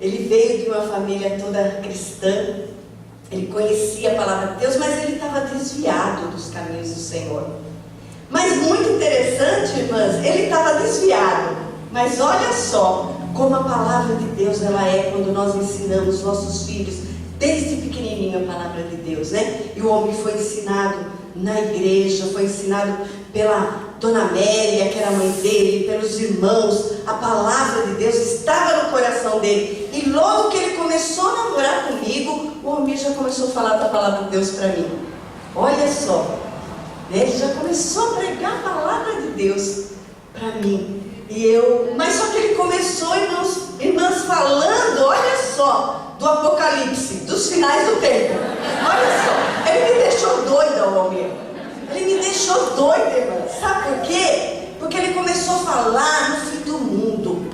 Ele veio de uma família toda cristã, ele conhecia a palavra de Deus, mas ele estava desviado dos caminhos do Senhor. Mas muito interessante, irmãs, ele estava desviado, mas olha só como a palavra de Deus ela é quando nós ensinamos nossos filhos, desde pequenininho a palavra de Deus, né? E o homem foi ensinado na igreja, foi ensinado pela Dona Amélia, que era a mãe dele, pelos irmãos. A palavra de Deus estava no coração dele. E logo que ele começou a namorar comigo, o homem já começou a falar da palavra de Deus para mim. Olha só, ele já começou a pregar a palavra de Deus para mim. Mas só que ele começou, irmãs, falando, olha só, do Apocalipse, dos finais do tempo. Olha só, ele me deixou doida, o homem. Ele me deixou doida, irmã. Sabe por quê? Porque ele começou a falar no fim do mundo.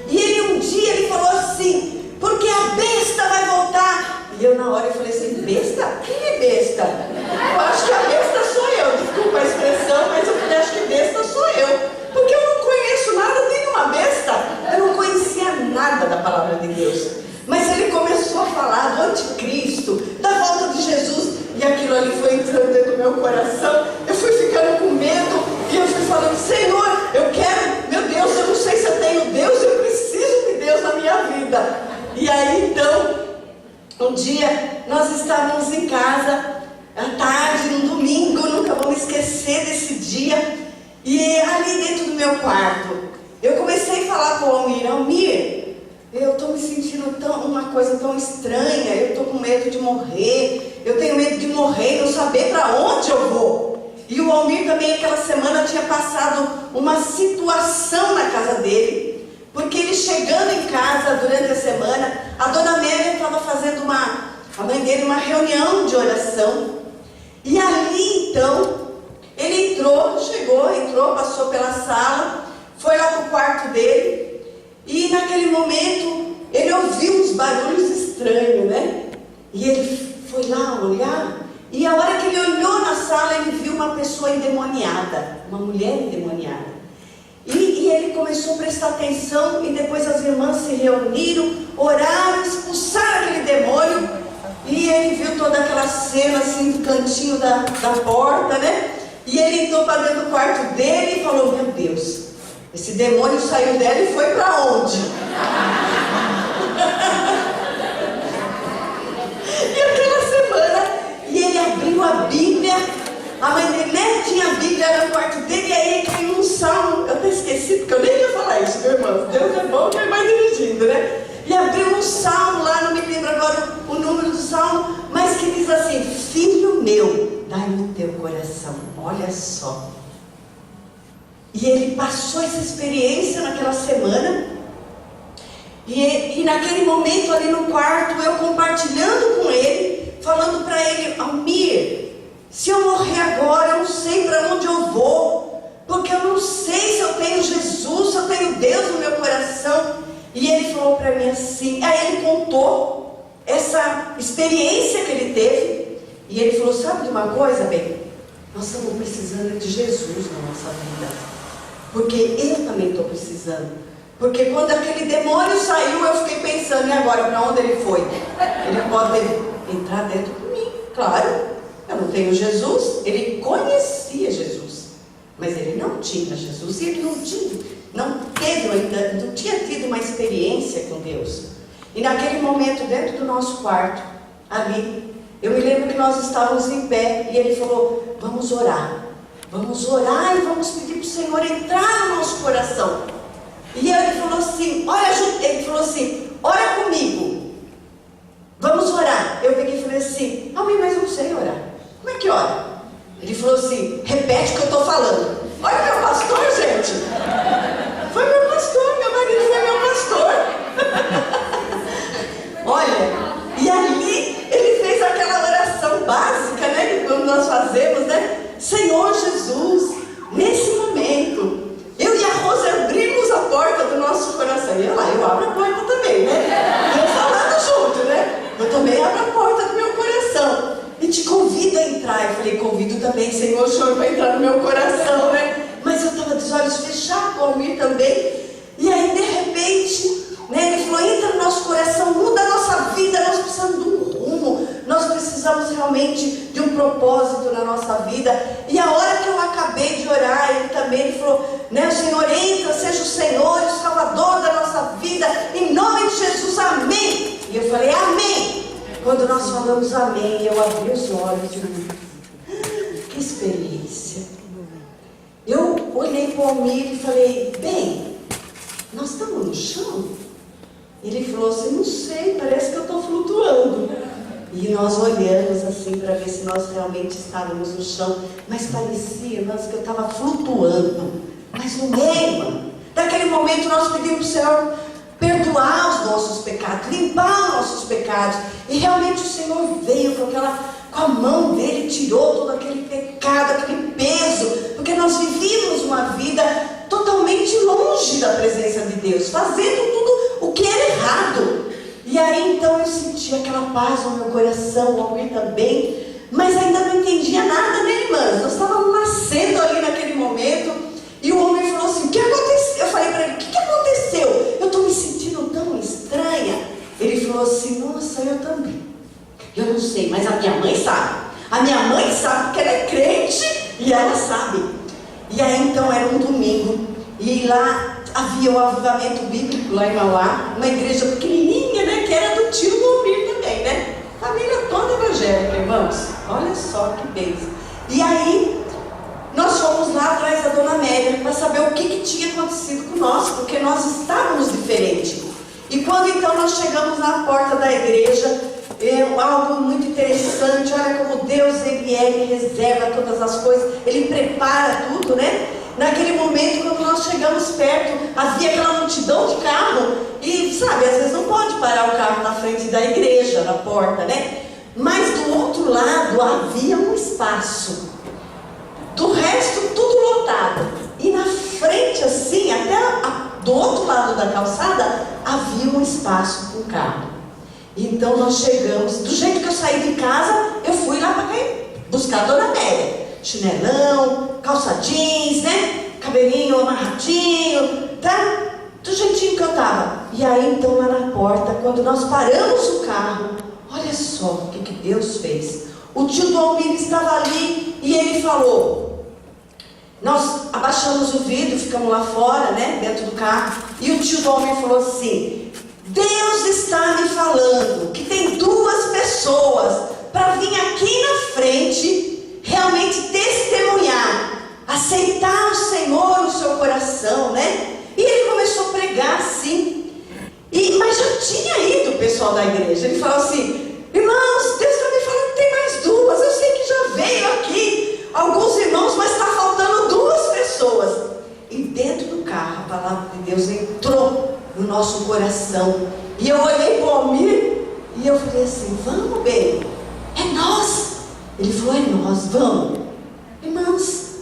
E um dia ele falou assim, porque a besta vai voltar. E eu na hora falei assim, besta? Quem é besta? Eu acho que a besta sou eu. Desculpa a expressão, mas eu falei, acho que besta sou eu. Porque eu não conheço nada, nenhuma besta. Eu não conhecia nada da palavra de Deus. Mas ele começou a falar do anticristo, da volta de Jesus. E aquilo ali foi entrando dentro do meu coração. Eu fui ficando com medo. E eu fui falando, Senhor, eu quero, meu Deus, eu não sei se eu tenho Deus, eu preciso de Deus na minha vida. E aí então, um dia nós estávamos em casa, à tarde, num domingo, nunca vou me esquecer desse dia. E ali dentro do meu quarto, eu comecei a falar com o Almir, Almir, eu estou me sentindo uma coisa tão estranha, eu estou com medo de morrer, eu tenho medo de morrer e não saber para onde eu vou. E o Almir também aquela semana tinha passado uma situação na casa dele, porque ele chegando em casa durante a semana, a Dona Amélia estava fazendo a mãe dele uma reunião de oração. E ali então, ele entrou, passou pela sala, foi lá para o quarto dele. E naquele momento, ele ouviu uns barulhos estranhos, né? E ele foi lá olhar. E a hora que ele olhou na sala, ele viu uma pessoa endemoniada, uma mulher endemoniada. E ele começou a prestar atenção. E depois as irmãs se reuniram, oraram, expulsaram aquele demônio. E ele viu toda aquela cena assim, do cantinho da porta, né? E ele entrou para dentro do quarto dele e falou, meu Deus, esse demônio saiu dela e foi para onde? E aquela semana, e ele abriu a Bíblia, a mãe dele nem tinha a Bíblia no quarto dele, e aí caiu um salmo, eu até esqueci, porque eu nem ia falar isso, meu irmão, Deus é bom que ele vai dirigindo, né? E abriu um salmo lá, não me lembro agora o número do salmo, mas que diz assim, filho meu, dai-me o teu coração, olha só. E ele passou essa experiência naquela semana. E naquele momento ali no quarto, eu compartilhando com ele, falando para ele, Almir, se eu morrer agora, eu não sei para onde eu vou, porque eu não sei se eu tenho Jesus, se eu tenho Deus no meu coração. E ele falou para mim assim, aí ele contou essa experiência que ele teve. E ele falou, sabe de uma coisa, bem? Nós estamos precisando de Jesus na nossa vida. Porque eu também estou precisando. Porque quando aquele demônio saiu, eu fiquei pensando, e agora para onde ele foi? Ele pode entrar dentro de mim, claro. Eu não tenho Jesus. Ele conhecia Jesus, mas ele não tinha Jesus. E ele não tinha tido uma experiência com Deus. E naquele momento, dentro do nosso quarto, ali, eu me lembro que nós estávamos em pé, e ele falou, vamos orar. Vamos orar e vamos pedir para o Senhor entrar no nosso coração. E ele falou assim, ora comigo. Vamos orar. Eu peguei e falei assim, não, mas eu não sei orar. Como é que ora? Ele falou assim, repete o que eu estou falando. Olha meu pastor, gente. Foi meu pastor, meu marido foi meu pastor. Olha, e ali ele fez aquela oração básica, né? Que nós fazemos, né? Senhor Jesus, nesse momento, eu e a Rosa abrimos a porta do nosso coração. E eu abro a porta também, né? Eu falando junto, né? Eu também abro a porta do meu coração. E te convido a entrar. Eu falei, convido também, Senhor, o Senhor vai entrar no meu coração, né? Mas eu estava de olhos fechados, o Almir também. E aí, de repente, né, ele falou, entra no nosso coração vida. E a hora que eu acabei de orar, ele falou, né, o Senhor entra, seja o Senhor, o Salvador da nossa vida, em nome de Jesus, amém. E eu falei, amém. Quando nós falamos amém, eu abri os olhos e que experiência. Eu olhei para o Almir e falei, bem, nós estamos no chão? Ele falou assim, não sei, parece que eu estou flutuando. E nós olhamos assim para ver se nós realmente estávamos no chão, mas parecia, irmãos, que eu estava flutuando. Mas no meio, daquele momento nós pedimos para o Senhor perdoar os nossos pecados, limpar os nossos pecados. E realmente o Senhor veio com a mão dele, tirou todo aquele pecado, aquele peso, porque nós vivíamos uma vida totalmente longe da presença de Deus, fazendo tudo o que era errado. E aí então eu senti aquela paz no meu coração, o Almir também, mas ainda não entendia nada, né, irmãs? Nós estávamos nascendo ali naquele momento, e o homem falou assim, o que aconteceu? Eu falei para ele, o que aconteceu? Eu estou me sentindo tão estranha. Ele falou assim, nossa, eu também. Eu não sei, mas a minha mãe sabe. A minha mãe sabe porque ela é crente e ela sabe. E aí então era um domingo, e lá havia o avivamento bíblico lá em Mauá, uma igreja pequenininha, né, que era do tio do Almir também, né? Família toda evangélica, irmãos. Olha só que bênção. E aí nós fomos lá atrás da Dona Amélia para saber o que tinha acontecido com nós, porque nós estávamos diferentes. E quando então nós chegamos na porta da igreja, algo muito interessante, olha como Deus, ele reserva todas as coisas, Ele prepara tudo, né? Naquele momento, quando nós chegamos perto, havia aquela multidão de carro, e sabe, às vezes não pode parar o carro na frente da igreja, na porta, né? Mas do outro lado havia um espaço, do resto tudo lotado, e na frente assim, até do outro lado da calçada, havia um espaço com carro. Então nós chegamos, do jeito que eu saí de casa, eu fui lá para buscar a Dona Amélia. Chinelão, calça jeans, né? Cabelinho amarradinho, tá? Do jeitinho que eu tava. E aí então lá na porta, quando nós paramos o carro, olha só o que Deus fez. O tio do Almir estava ali e ele falou, nós abaixamos o vidro, ficamos lá fora, né? Dentro do carro. E o tio do Almir falou assim, Deus está me falando que tem duas pessoas para vir aqui na frente realmente testemunhar, aceitar o Senhor no seu coração, né? E ele começou a pregar assim, mas já tinha ido o pessoal da igreja. Ele falou assim, irmãos, Deus está me falando que tem mais duas, eu sei que já veio aqui alguns irmãos, mas está faltando duas pessoas. E dentro do carro, a palavra de Deus entrou no nosso coração, e eu olhei para o Almir, e eu falei assim, vamos bem, é nós. Ele falou, é nós, vamos. Irmãos,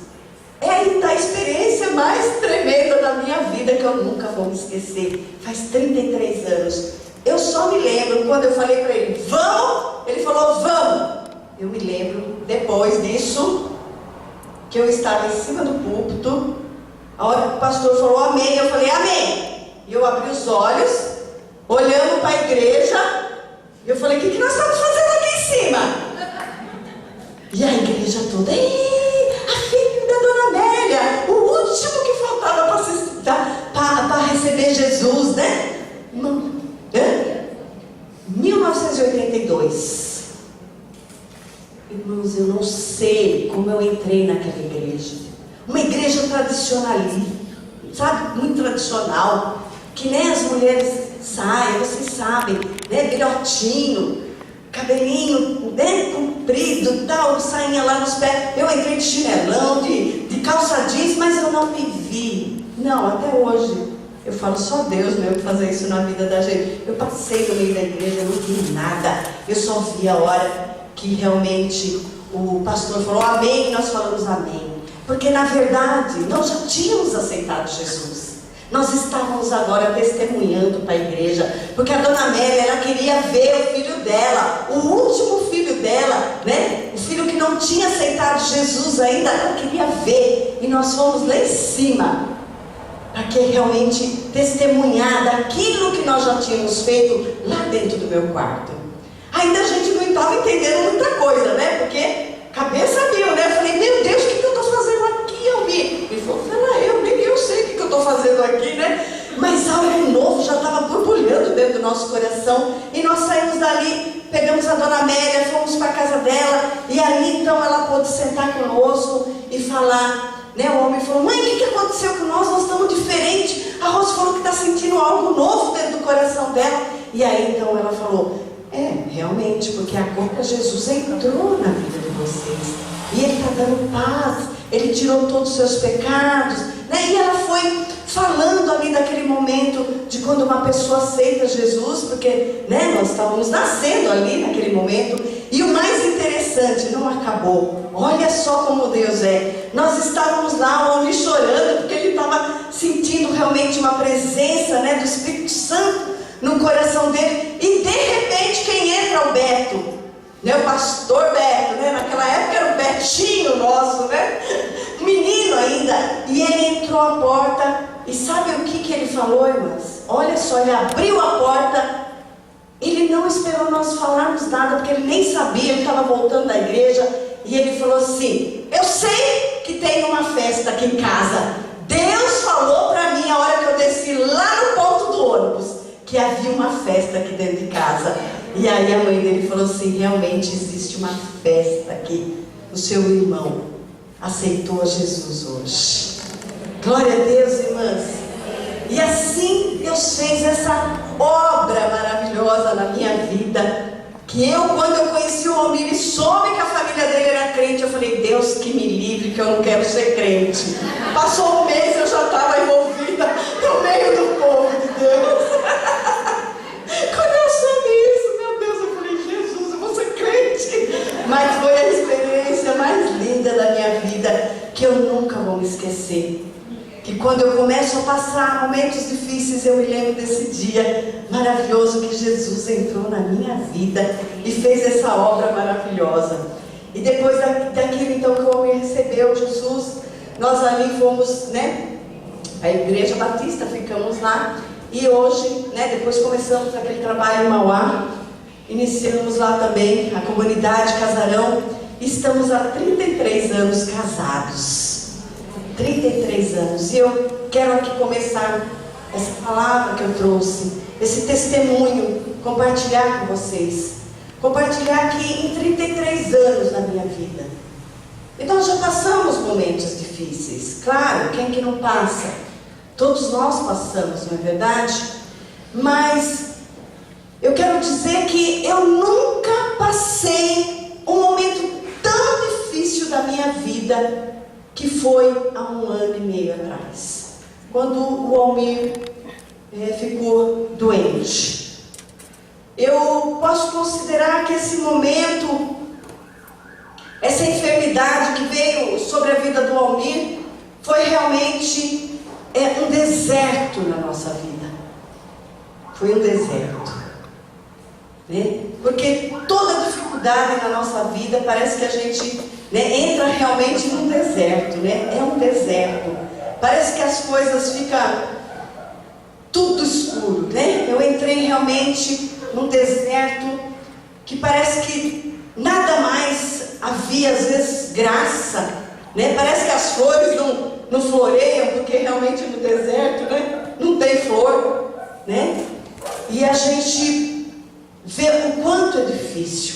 é a experiência mais tremenda da minha vida, que eu nunca vou me esquecer. Faz 33 anos. Eu só me lembro, quando eu falei para ele, vamos, ele falou, vamos. Eu me lembro, depois disso, que eu estava em cima do púlpito, a hora que o pastor falou amém, eu falei, amém. E eu abri os olhos, olhando para a igreja, e eu falei, o que nós estamos fazendo aqui em cima? E a igreja toda, a filha da Dona Amélia, o último que faltava para receber Jesus, né? 1982. Irmãos, eu não sei como eu entrei naquela igreja. Uma igreja tradicionalista, sabe? Muito tradicional, que nem as mulheres saem, vocês sabem, né? Bilhotinho, cabelinho, né, comprido, tal, sainha lá nos pés. Eu entrei de chinelão, de calça jeans, mas eu não me vi. Não, até hoje. Eu falo, só Deus mesmo fazer isso na vida da gente. Eu passei no meio da igreja, eu não vi nada. Eu só vi a hora que realmente o pastor falou amém, e nós falamos amém. Porque na verdade, nós já tínhamos aceitado Jesus. Nós estávamos agora testemunhando para a igreja, porque a Dona Amélia, ela queria ver o filho dela, o último filho dela, né? O filho que não tinha aceitado Jesus ainda, ela queria ver. E nós fomos lá em cima, para que realmente testemunhar daquilo que nós já tínhamos feito lá dentro do meu quarto. Ainda a gente não estava entendendo muita coisa, né? Porque cabeça mil, né? Eu falei, meu Deus, o que eu estou fazendo aqui, Almir? Ele falou, nem eu sei o que eu estou fazendo aqui, né? Mas algo novo já estava borbulhando dentro do nosso coração. E nós saímos dali, pegamos a dona Amélia, fomos para a casa dela. E ali então ela pôde sentar conosco e falar, né? O homem falou, mãe, o que aconteceu com nós? Nós estamos diferentes. A Rose falou que está sentindo algo novo dentro do coração dela. E aí então ela falou, realmente, porque agora Jesus entrou na vida de vocês. E Ele está dando paz. Ele tirou todos os seus pecados, né? E ela foi falando ali daquele momento de quando uma pessoa aceita Jesus, porque, né, nós estávamos nascendo ali naquele momento. E o mais interessante, não acabou. Olha só como Deus é. Nós estávamos lá, o homem chorando, porque ele estava sentindo realmente uma presença, né, do Espírito Santo no coração dele. E de repente quem entra é o Beto, né, o pastor Beto, né? Naquela época era o Betinho nosso, né? Menino ainda. E ele entrou à porta. E sabe o que ele falou, irmãs? Olha só, ele abriu a porta. Ele não esperou nós falarmos nada, porque ele nem sabia, ele estava voltando da igreja. E ele falou assim, eu sei que tem uma festa aqui em casa. Deus falou para mim, a hora que eu desci lá no ponto do ônibus, que havia uma festa aqui dentro de casa. E aí a mãe dele falou assim, realmente existe uma festa aqui. O seu irmão aceitou a Jesus hoje. Glória a Deus, irmãs. E assim Deus fez essa obra maravilhosa na minha vida. Que quando eu conheci o Almir e soube que a família dele era crente, eu falei, Deus que me livre, que eu não quero ser crente. Passou um mês, eu já estava envolvida no meio do povo de Deus. Quando eu soube isso, meu Deus, eu falei, Jesus, eu vou ser crente. Mas foi a experiência mais linda da minha vida, que eu nunca vou me esquecer. Que quando eu começo a passar momentos difíceis, eu me lembro desse dia maravilhoso que Jesus entrou na minha vida e fez essa obra maravilhosa. E depois daquilo então que o homem recebeu Jesus, nós ali fomos, né, a Igreja Batista, ficamos lá. E hoje, né, depois começamos aquele trabalho em Mauá, iniciamos lá também a comunidade Casarão. Estamos há 33 anos casados. 33 anos. E eu quero aqui começar essa palavra que eu trouxe, esse testemunho, compartilhar com vocês. Compartilhar que em 33 anos na minha vida. E nós já passamos momentos difíceis. Claro, quem que não passa? Todos nós passamos, não é verdade? Mas eu quero dizer que eu nunca passei um momento tão difícil da minha vida, que foi há 1 ano e meio atrás, quando o Almir ficou doente. Eu posso considerar que esse momento, essa enfermidade que veio sobre a vida do Almir, foi realmente um deserto na nossa vida. Foi um deserto, né? Porque toda dificuldade na nossa vida parece que a gente, né, entra realmente num deserto, né? É um deserto. Parece que as coisas ficam tudo escuro, né? Eu entrei realmente num deserto que parece que nada mais havia, às vezes, graça, né? Parece que as flores não floreiam, porque realmente no deserto, né, não tem flor, né? E a gente vê o quanto é difícil,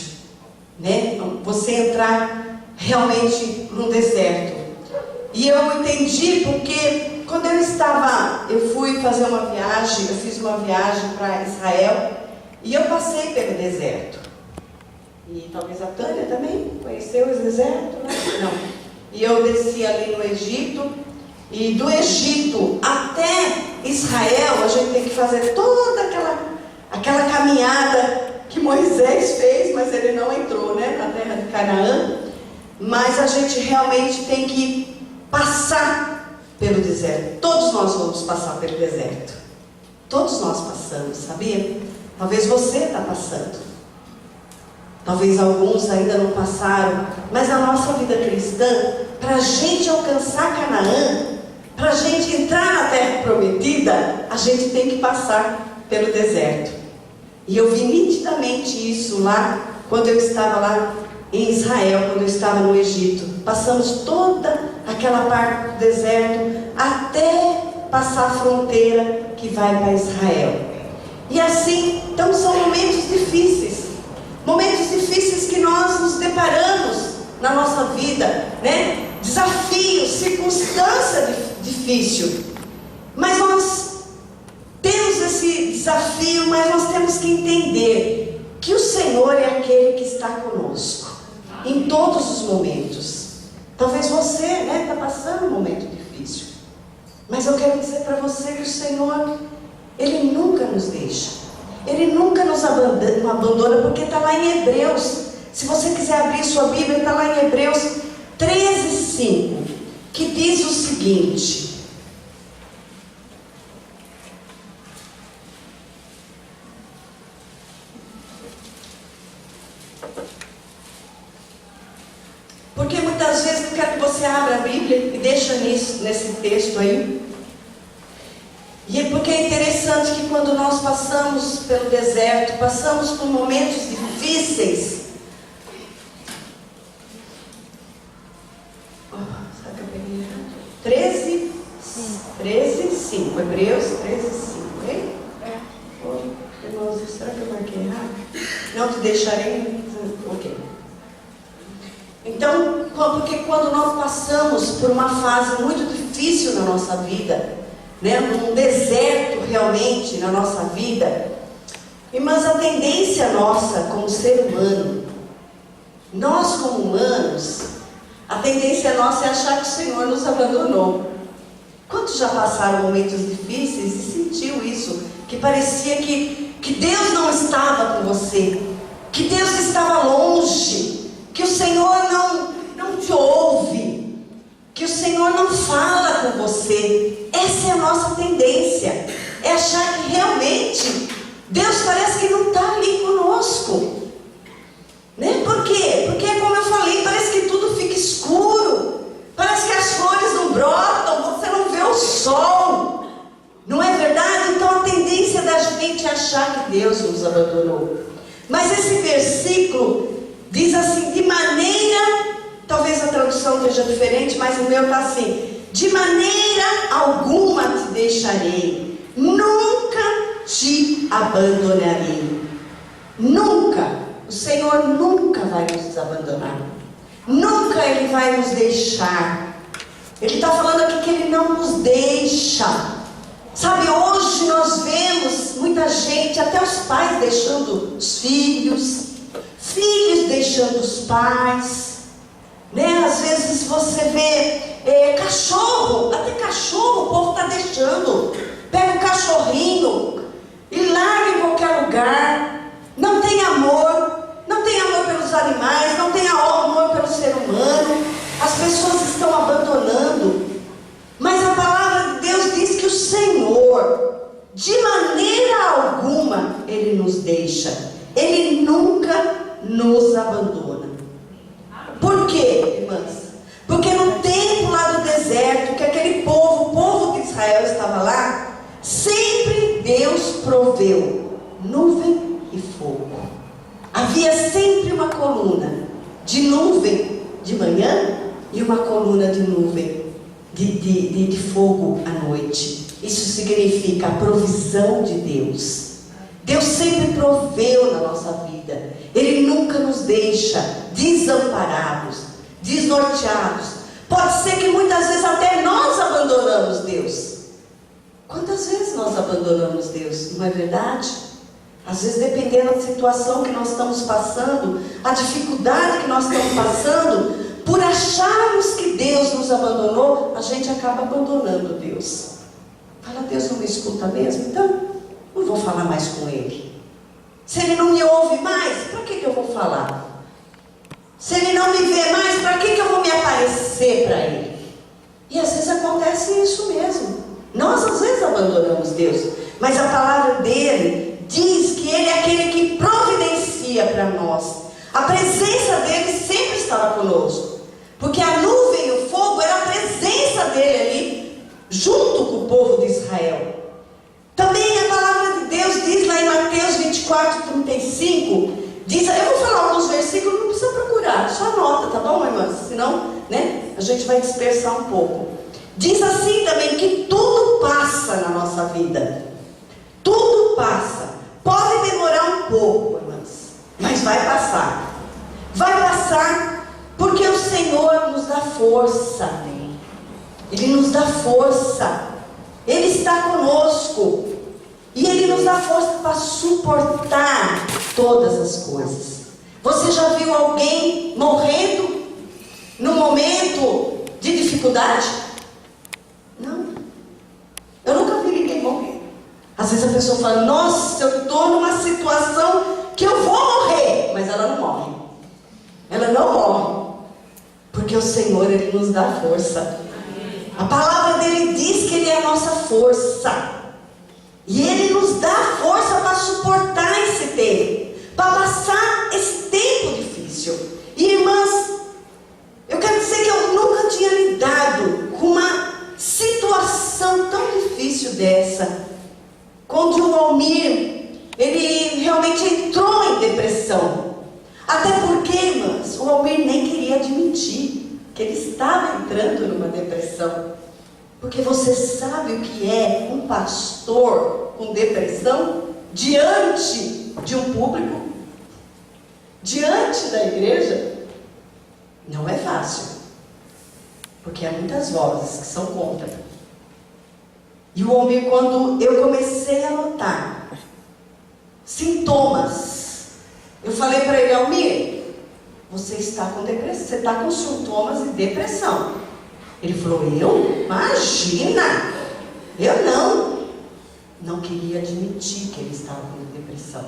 né, você entrar realmente num deserto. E eu entendi porque quando eu fui fazer uma viagem, eu fiz uma viagem para Israel e eu passei pelo deserto. E talvez a Tânia também conheceu esse deserto, né? Não. E eu desci ali no Egito, e do Egito até Israel a gente tem que fazer toda aquela caminhada que Moisés fez, mas ele não entrou, né, na terra de Canaã. Mas a gente realmente tem que passar pelo deserto. Todos nós vamos passar pelo deserto. Todos nós passamos, sabia? Talvez você está passando. Talvez alguns ainda não passaram. Mas a nossa vida cristã, para a gente alcançar Canaã, para a gente entrar na terra prometida, a gente tem que passar pelo deserto. E eu vi nitidamente isso lá, quando eu estava lá em Israel, quando eu estava no Egito. Passamos toda aquela parte do deserto até passar a fronteira que vai para Israel. E assim, então são momentos difíceis que nós nos deparamos na nossa vida, né? Desafio, circunstância difícil. Mas nós temos esse desafio, mas nós temos que entender que o Senhor é aquele que está conosco em todos os momentos. Talvez você, né, está passando um momento difícil, mas eu quero dizer para você que o Senhor, Ele nunca nos deixa, Ele nunca nos abandona, porque está lá em Hebreus. Se você quiser abrir sua Bíblia, está lá em Hebreus 13:5, que diz o seguinte: porque muitas vezes eu quero que você abra a Bíblia e deixa nesse texto aí. E é porque é interessante que quando nós passamos pelo deserto, passamos por momentos difíceis. Será que eu peguei errado? 13:5. Hebreus 13:5, hein? Irmãos, será que eu marquei errado? Não te deixarei. Ok. Então, porque quando nós passamos por uma fase muito difícil na nossa vida, né, num deserto realmente na nossa vida, irmãs, a tendência nossa como ser humano, nós como humanos, a tendência nossa é achar que o Senhor nos abandonou. Quantos já passaram momentos difíceis e sentiu isso? Que parecia que Deus não estava com você, que Deus estava longe, que o Senhor não te ouve, que o Senhor não fala com você. Essa é a nossa tendência, é achar que realmente Deus parece que não está ali conosco, né? Por quê? Porque, como eu falei, parece que tudo fica escuro, parece que as flores não brotam, você não vê o sol, não é verdade? Então a tendência da gente é achar que Deus nos abandonou. Mas esse versículo diz assim, de maneira, talvez a tradução esteja diferente, mas o meu está assim: de maneira alguma te deixarei, nunca te abandonarei. Nunca, o Senhor nunca vai nos abandonar, nunca Ele vai nos deixar. Ele está falando aqui que Ele não nos deixa. Sabe, hoje nós vemos muita gente, até os pais deixando os filhos, filhos deixando os pais, né? Às vezes você vê cachorro, até cachorro o povo está deixando. Pega um cachorrinho e larga em qualquer lugar. Não tem amor pelos animais, não tem amor pelo ser humano. As pessoas estão abandonando. Mas a palavra de Deus diz que o Senhor, de maneira alguma, Ele nos deixa. Ele nunca nos abandona. Por quê, irmãs? Porque no tempo lá do deserto, que aquele povo, o povo de Israel estava lá, sempre Deus proveu nuvem e fogo. Havia sempre uma coluna de nuvem de manhã e uma coluna de nuvem de fogo à noite. Isso significa a provisão de Deus. Deus sempre proveu na nossa vida. Ele nunca nos deixa desamparados, desnorteados. Pode ser que muitas vezes até nós abandonamos Deus. Quantas vezes nós abandonamos Deus, não é verdade? Às vezes, dependendo da situação que nós estamos passando, a dificuldade que nós estamos passando, por acharmos que Deus nos abandonou, a gente acaba abandonando Deus. Fala, Deus não me escuta mesmo? Então, não vou falar mais com Ele. Se Ele não me ouve mais, para que eu vou falar? Se Ele não me vê mais, para que eu vou me aparecer para Ele? E às vezes acontece isso mesmo. Nós às vezes abandonamos Deus, mas a palavra dele diz que Ele é aquele que providencia para nós. A presença dele sempre estava conosco, porque a nuvem e o fogo era a presença dele ali, junto com o povo de Israel. Também a palavra de Deus diz lá em Mateus 24:35, diz, eu vou falar alguns versículos, não precisa procurar procurar. Só anota, tá bom, irmãs? Senão, né, a gente vai dispersar um pouco. Diz assim também que tudo passa na nossa vida. Tudo passa. Pode demorar um pouco, irmãs, mas vai passar. Vai passar porque o Senhor nos dá força. Ele nos dá força. Ele está conosco. E Ele nos dá força para suportar todas as coisas. Você já viu alguém morrendo no momento de dificuldade? Não. Eu nunca vi ninguém morrer. Às vezes a pessoa fala, nossa, eu estou numa situação que eu vou morrer. Mas ela não morre. Ela não morre. Porque o Senhor, Ele nos dá força. A palavra dele diz que Ele é a nossa força. E Ele nos dá força para suportar esse tempo, para passar esse tempo difícil. E irmãs, eu quero dizer que eu nunca tinha lidado com uma situação tão difícil dessa. Quando o Almir, ele realmente entrou em depressão. Até porque, irmãs, o Almir nem queria admitir que ele estava entrando numa depressão. Porque você sabe o que é um pastor com depressão diante de um público? Diante da igreja? Não é fácil. Porque há muitas vozes que são contra. E o homem, quando eu comecei a notar sintomas, eu falei para ele, Almir, você está com depressão, você está com sintomas de depressão. Ele falou, eu? Imagina! Eu não queria admitir que ele estava com depressão.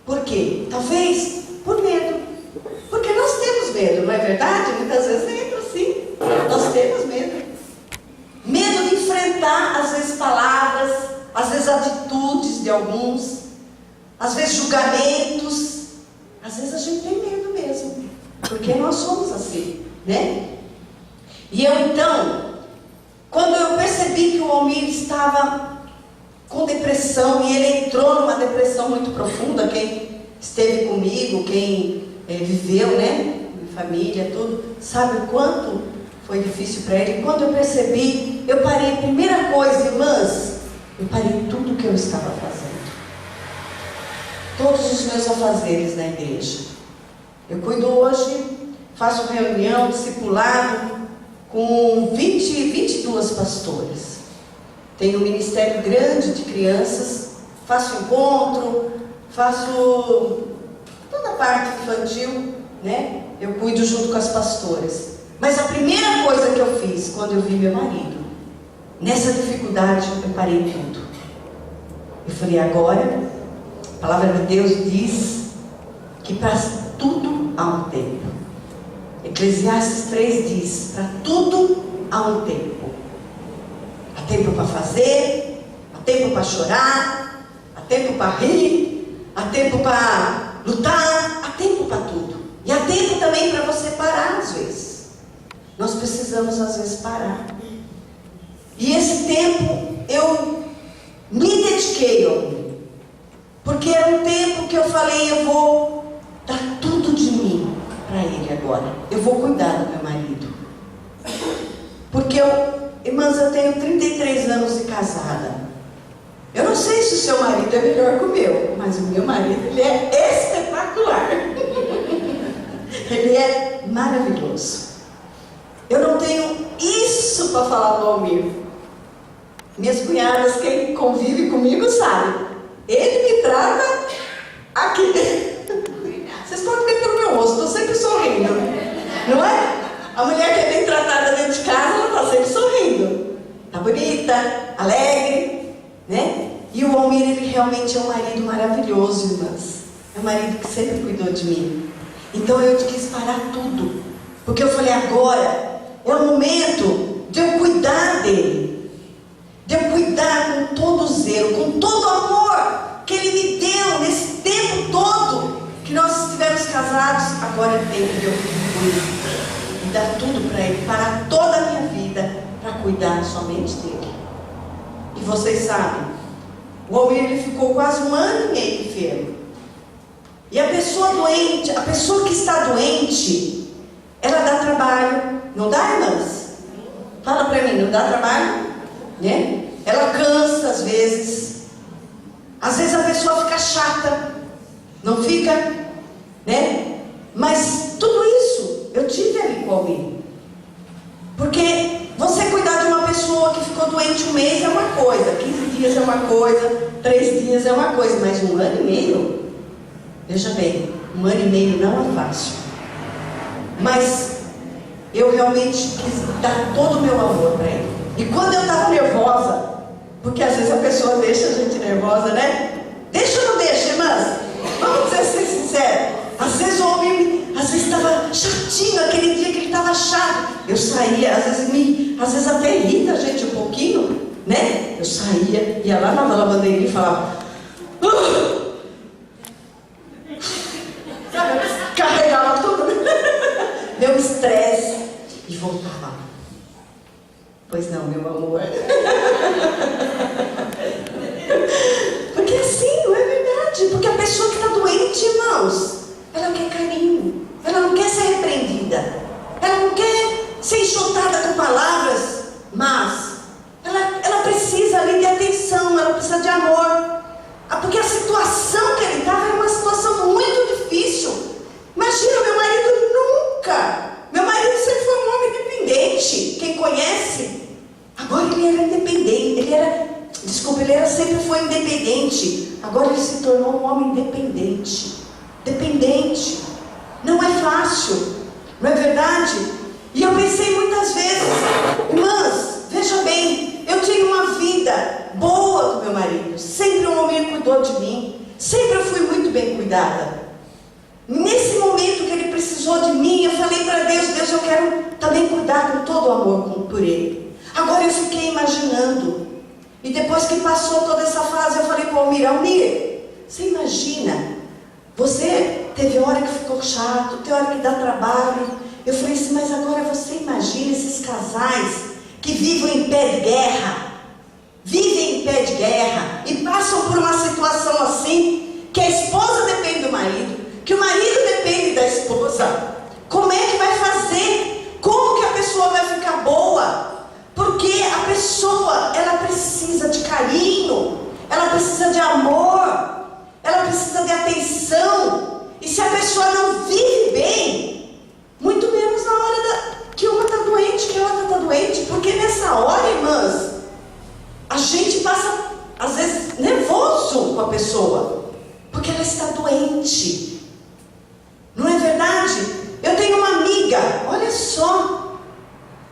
Por quê? Talvez por medo. Porque nós temos medo, não é verdade? Muitas vezes entra assim. Nós temos medo. Medo de enfrentar, às vezes, palavras, às vezes atitudes de alguns, às vezes julgamentos. Às vezes a gente tem medo mesmo. Porque nós somos assim, né? E eu então, quando eu percebi que o Almir estava com depressão, e ele entrou numa depressão muito profunda, quem esteve comigo, quem viveu, né, em família, tudo, sabe o quanto foi difícil para ele. Quando eu percebi, eu parei, primeira coisa, irmãs, eu parei tudo o que eu estava fazendo. Todos os meus afazeres na igreja. Eu cuido hoje, faço reunião, discipulado, com 22 pastoras. Tenho um ministério grande de crianças, faço encontro, faço toda a parte infantil, né? Eu cuido junto com as pastoras. Mas a primeira coisa que eu fiz quando eu vi meu marido, nessa dificuldade, eu parei tudo. Eu falei, agora, a palavra de Deus diz que para tudo há um tempo. Eclesiastes 3 diz, para tudo há um tempo. Há tempo para fazer, há tempo para chorar, há tempo para rir, há tempo para lutar, há tempo para tudo. E há tempo também para você parar às vezes. Nós precisamos às vezes parar. E esse tempo eu me dediquei ao Almir. Porque era um tempo que eu falei, eu vou dar tudo de mim para ele agora. Eu vou cuidar do meu marido. Porque irmãs, eu tenho 33 anos de casada. Eu não sei se o seu marido é melhor que o meu, mas o meu marido, ele é espetacular. Ele é maravilhoso. Eu não tenho isso para falar do Almir. Minhas cunhadas, quem convive comigo sabe. Ele me trata aqui. Vocês podem ver pelo meu rosto, estou sempre sorrindo. Não é? A mulher que é bem tratada dentro de casa, ela está sempre sorrindo. Está bonita, alegre, né? E o Almir, ele realmente é um marido maravilhoso, irmãs. É um marido que sempre cuidou de mim. Então eu quis parar tudo. Porque eu falei, agora é o momento de eu cuidar dele. De eu cuidar com todo o zelo, com todo o amor que ele me deu nesse tempo todo que nós estivemos casados. Agora é tempo de eu cuidar e dar tudo para ele, parar toda a minha vida para cuidar somente dele. E vocês sabem, o Almir, ele ficou quase 1 ano e meio enfermo. E a pessoa doente, a pessoa que está doente, ela dá trabalho. Não dá, irmãs? Fala para mim, não dá trabalho? Né? Ela cansa às vezes. Às vezes a pessoa fica chata. Não fica? Né? Mas tudo isso eu tive ali comigo. Porque você cuidar de uma pessoa que ficou doente um mês é uma coisa, 15 dias é uma coisa, 3 dias é uma coisa, mas 1 ano e meio, veja bem, 1 ano e meio não é fácil. Mas eu realmente quis dar todo o meu amor para ele. E quando eu estava nervosa, porque às vezes a pessoa deixa a gente nervosa, né? Deixa ou não deixa, irmãs? Vamos ser sinceros. Às vezes o homem, às vezes estava chatinho, aquele dia que ele estava chato. Eu saía, às vezes até irrita a gente um pouquinho, né? Eu saía, ia lá na lavandeirinha e falava, sabe, carregava tudo, meu estresse, e voltava. Pois não, meu amor. Porque assim, não é verdade? Porque a pessoa que está doente, irmãos, ela quer carinho, ela não quer ser repreendida, ela não quer ser enxotada com palavras, mas ela precisa ali de atenção, ela precisa de amor. Porque a situação que ele estava era uma situação muito difícil. Imagina, meu marido sempre foi um homem independente. Quem conhece, agora ele era independente, ele sempre foi independente. Agora ele se tornou um homem dependente. Dependente. Não é fácil, não é verdade? E eu pensei muitas vezes, irmãs, veja bem, eu tinha uma vida boa com meu marido. Sempre um homem cuidou de mim. Sempre eu fui muito bem cuidada. Nesse momento que ele precisou de mim, eu falei para Deus, Deus, eu quero também cuidar com todo o amor por ele. Agora eu fiquei imaginando. E depois que passou toda essa fase, eu falei para o Almir, você imagina, você teve hora que ficou chato, tem hora que dá trabalho. Eu falei assim, mas agora você imagina esses casais que vivem em pé de guerra, e passam por uma situação assim, que a esposa depende do marido, que o marido depende da esposa. Como é que vai fazer? Como que a pessoa vai ficar boa? Porque a pessoa, ela precisa de carinho, ela precisa de amor, ela precisa de atenção. E se a pessoa não vive bem, muito menos na hora que uma está doente, que a outra está doente. Porque nessa hora, irmãs, a gente passa, às vezes, nervoso com a pessoa, porque ela está doente. Não é verdade? Eu tenho uma amiga, olha só,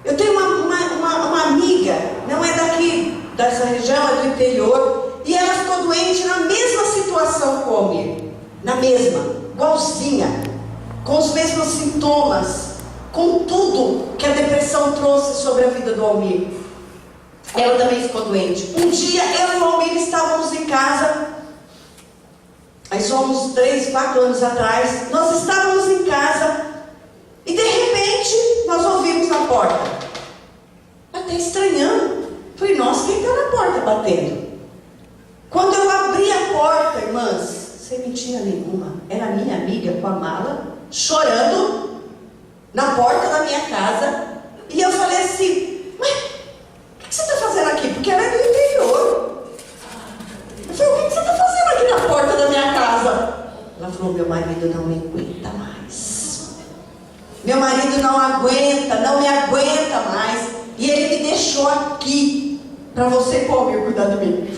eu tenho uma amiga, não é daqui, dessa região, é do interior, e ela ficou doente na mesma situação que o Almir, na mesma, igualzinha, com os mesmos sintomas, com tudo que a depressão trouxe sobre a vida do Almir. Ela também ficou doente. Um dia eu e o Almir estávamos em casa, aí somos 3, 4 anos atrás, nós estávamos em casa, e de repente nós ouvimos na porta, até estranhando. Falei, nossa, quem está na porta batendo? Quando eu abri a porta, irmãs, sem mentira nenhuma, era a minha amiga com a mala, chorando, na porta da minha casa. E eu falei assim, mas o que você está fazendo aqui? Porque ela é do interior. Eu falei, o que você está fazendo aqui na porta da minha casa? Ela falou, meu marido não me aguenta mais. Meu marido não me aguenta mais. E ele me deixou aqui para você, Almir, cuidar de mim.